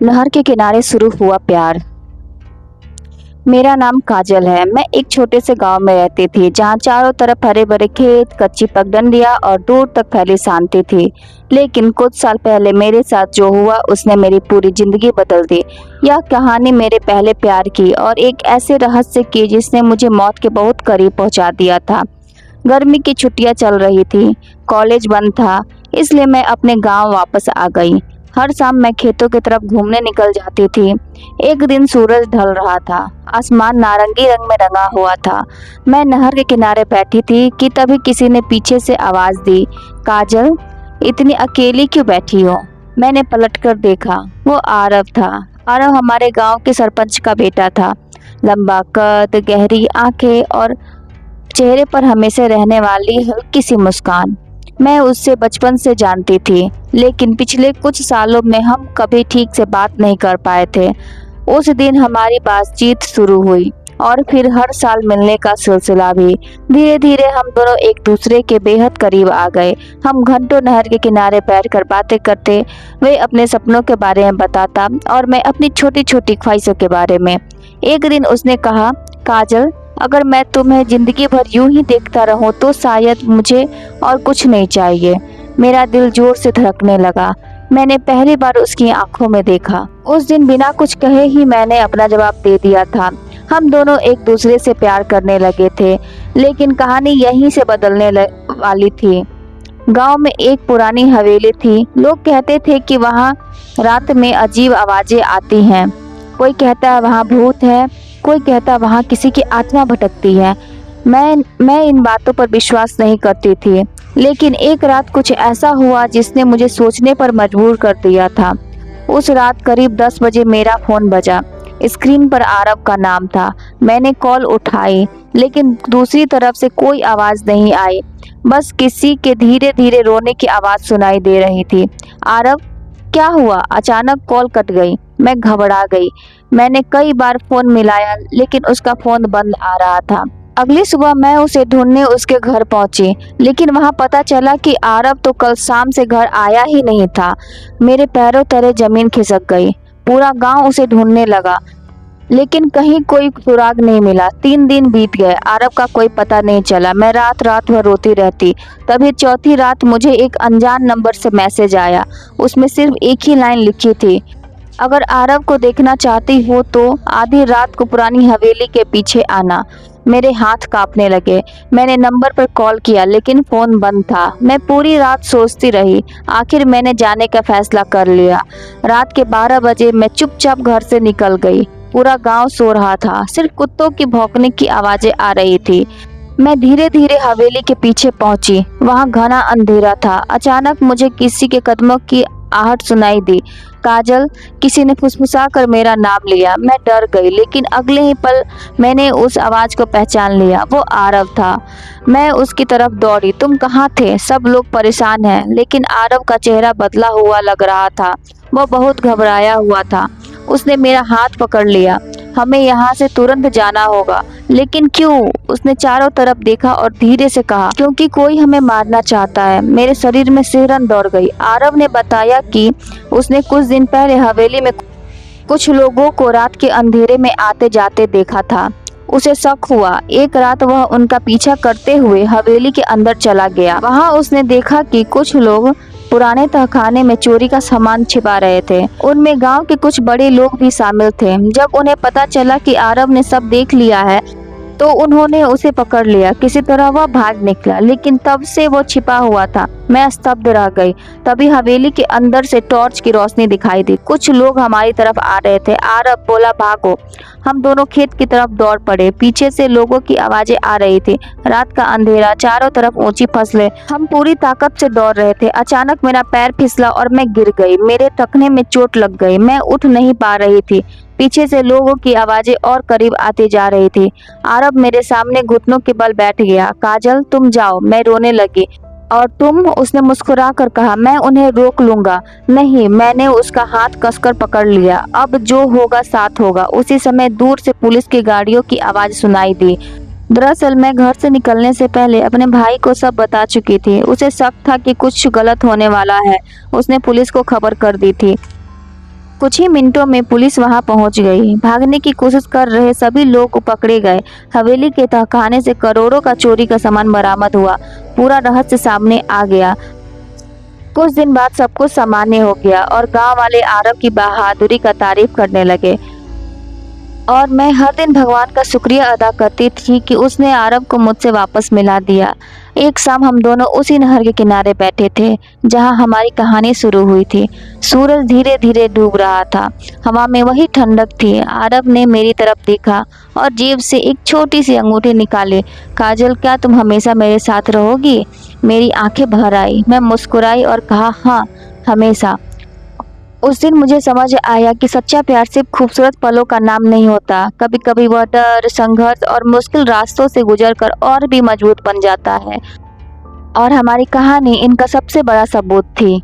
नहर के किनारे शुरू हुआ प्यार। मेरा नाम काजल है। मैं एक छोटे से गांव में रहती थी जहां चारों तरफ हरे भरे खेत, कच्ची पगडंडियां और दूर तक फैली शांति थी। लेकिन कुछ साल पहले मेरे साथ जो हुआ उसने मेरी पूरी जिंदगी बदल दी। यह कहानी मेरे पहले प्यार की और एक ऐसे रहस्य की जिसने मुझे मौत के बहुत करीब पहुंचा दिया था। गर्मी की छुट्टियां चल रही थी, कॉलेज बंद था, इसलिए मैं अपने गांव वापस आ गई। हर शाम मैं खेतों की तरफ घूमने निकल जाती थी। एक दिन सूरज ढल रहा था, आसमान नारंगी रंग में रंगा हुआ था। मैं नहर के किनारे बैठी थी कि तभी किसी ने पीछे से आवाज दी, काजल, इतनी अकेली क्यों बैठी हो? मैंने पलटकर देखा, वो आरव था। आरव हमारे गांव के सरपंच का बेटा था। लंबा कद, गहरी आंखें और चेहरे पर हमेशा रहने वाली हल्की सी मुस्कान। मैं उससे बचपन से जानती थी, लेकिन पिछले कुछ सालों में हम कभी ठीक से बात नहीं कर पाए थे। उस दिन हमारी बातचीत शुरू हुई और फिर हर साल मिलने का सिलसिला भी। धीरे धीरे हम दोनों एक दूसरे के बेहद करीब आ गए। हम घंटों नहर के किनारे बैठकर बातें करते, वे अपने सपनों के बारे में बताता और मैं अपनी छोटी छोटी ख्वाहिशों के बारे में। एक दिन उसने कहा, काजल, अगर मैं तुम्हें जिंदगी भर यूं ही देखता रहूं तो शायद मुझे और कुछ नहीं चाहिए। मेरा दिल जोर से धड़कने लगा। मैंने पहली बार उसकी आंखों में देखा। उस दिन बिना कुछ कहे ही मैंने अपना जवाब दे दिया था। हम दोनों एक दूसरे से प्यार करने लगे थे, लेकिन कहानी यहीं से बदलने वाली थी। गांव में एक पुरानी हवेली थी। लोग कहते थे कि वहां रात में अजीब आवाजें आती हैं। कोई कहता है वहां भूत है, कोई कहता वहां किसी की आत्मा भटकती है। मैं इन बातों पर विश्वास नहीं करती थी, लेकिन एक रात कुछ ऐसा हुआ जिसने मुझे सोचने पर मजबूर कर दिया था। उस रात करीब 10 बजे मेरा फोन बजा। स्क्रीन पर आरव का नाम था। मैंने कॉल उठाई, लेकिन दूसरी तरफ से कोई आवाज नहीं आई। बस किसी के धीरे धीरे रोने की आवाज सुनाई दे रही थी। आरव, क्या हुआ? अचानक कॉल कट गई। मैं घबरा गई। मैंने कई बार फोन मिलाया, लेकिन उसका फोन बंद आ रहा था। अगली सुबह मैं उसे ढूंढने उसके घर पहुंची, लेकिन वहां पता चला कि आरव तो कल शाम से घर आया ही नहीं था। मेरे पैरों तले जमीन खिसक गई। पूरा गांव उसे ढूंढने लगा, लेकिन कहीं कोई सुराग नहीं मिला। 3 दिन बीत गए, आरव का कोई पता नहीं चला। मैं रात रात भर रोती रहती। तभी चौथी रात मुझे एक अनजान नंबर से मैसेज आया। उसमें सिर्फ एक ही लाइन लिखी थी, अगर आरव को देखना चाहती हो तो आधी रात को पुरानी हवेली के पीछे आना। मेरे हाथ कांपने लगे। मैंने नंबर पर कॉल किया, लेकिन फोन बंद था। मैं पूरी रात सोचती रही। आखिर मैंने जाने का फैसला कर लिया। रात के 12 बजे मैं चुपचाप घर से निकल गई। पूरा गांव सो रहा था, सिर्फ कुत्तों की भौंकने की आवाजें आ रही थी। मैं धीरे धीरे हवेली के पीछे पहुंची। वहां घना अंधेरा था। अचानक मुझे किसी के कदमों की आहट सुनाई दी। काजल, किसी ने फुसफुसा कर मेरा नाम लिया। मैं डर गई, लेकिन अगले ही पल मैंने उस आवाज को पहचान लिया। वो आरव था। मैं उसकी तरफ दौड़ी। तुम कहाँ थे? सब लोग परेशान हैं, लेकिन आरव का चेहरा बदला हुआ लग रहा था। वो बहुत घबराया हुआ था। उसने मेरा हाथ पकड़ लिया। हमें यहाँ से तुरंत जाना होगा। लेकिन क्यों? उसने चारों तरफ देखा और धीरे से कहा, क्योंकि कोई हमें मारना चाहता है। मेरे शरीर में सिहरन दौड़ गई। आरव ने बताया कि उसने कुछ दिन पहले हवेली में कुछ लोगों को रात के अंधेरे में आते जाते देखा था। उसे शक हुआ। एक रात वह उनका पीछा करते हुए हवेली के अंदर चला गया। वहां उसने देखा कि कुछ लोग पुराने तहखाने में चोरी का सामान छिपा रहे थे। उनमें गांव के कुछ बड़े लोग भी शामिल थे। जब उन्हें पता चला कि आरव ने सब देख लिया है, तो उन्होंने उसे पकड़ लिया। किसी तरह वह भाग निकला, लेकिन तब से वो छिपा हुआ था। मैं स्तब्ध रह गई। तभी हवेली के अंदर से टॉर्च की रोशनी दिखाई दी। कुछ लोग हमारी तरफ आ रहे थे। आरव बोला, भागो। हम दोनों खेत की तरफ दौड़ पड़े। पीछे से लोगों की आवाजें आ रही थी। रात का अंधेरा, चारों तरफ ऊंची फसलें। हम पूरी ताकत से दौड़ रहे थे। अचानक मेरा पैर फिसला और मैं गिर गई। मेरे टखने में चोट लग गई। मैं उठ नहीं पा रही थी। पीछे से लोगों की आवाजें और करीब आती जा रही थी। आरव मेरे सामने घुटनों के बल बैठ गया। काजल, तुम जाओ। मैं रोने लगी। और तुम? उसने मुस्कुरा कर कहा। मैं उन्हें रोक लूंगा। नहीं, मैंने उसका हाथ कसकर पकड़ लिया। अब जो होगा साथ होगा। उसी समय दूर से पुलिस की गाड़ियों की आवाज सुनाई दी। दरअसल मैं घर से निकलने से पहले अपने भाई को सब बता चुकी थी। उसे शक था कि कुछ गलत होने वाला है। उसने पुलिस को खबर कर दी थी। कुछ ही मिनटों में पुलिस वहां पहुंच गई। भागने की कोशिश कर रहे सभी लोग पकड़े गए। हवेली के तहखाने से करोड़ों का चोरी का सामान बरामद हुआ। पूरा रहस्य सामने आ गया। कुछ दिन बाद सब कुछ सामान्य हो गया और गांव वाले आरव की बहादुरी का तारीफ करने लगे। और मैं हर दिन भगवान का शुक्रिया अदा करती थी कि उसने आरव को मुझसे वापस मिला दिया। एक शाम हम दोनों उसी नहर के किनारे बैठे थे जहां हमारी कहानी शुरू हुई थी। सूरज धीरे धीरे डूब रहा था। हवा में वही ठंडक थी। आरव ने मेरी तरफ देखा और जेब से एक छोटी सी अंगूठी निकाली। काजल, क्या तुम हमेशा मेरे साथ रहोगी? मेरी आंखें भर आई। मैं मुस्कुराई और कहा, हाँ, हमेशा। उस दिन मुझे समझ आया कि सच्चा प्यार सिर्फ खूबसूरत पलों का नाम नहीं होता। कभी कभी वह डर, संघर्ष और मुश्किल रास्तों से गुजरकर और भी मजबूत बन जाता है। और हमारी कहानी इनका सबसे बड़ा सबूत थी।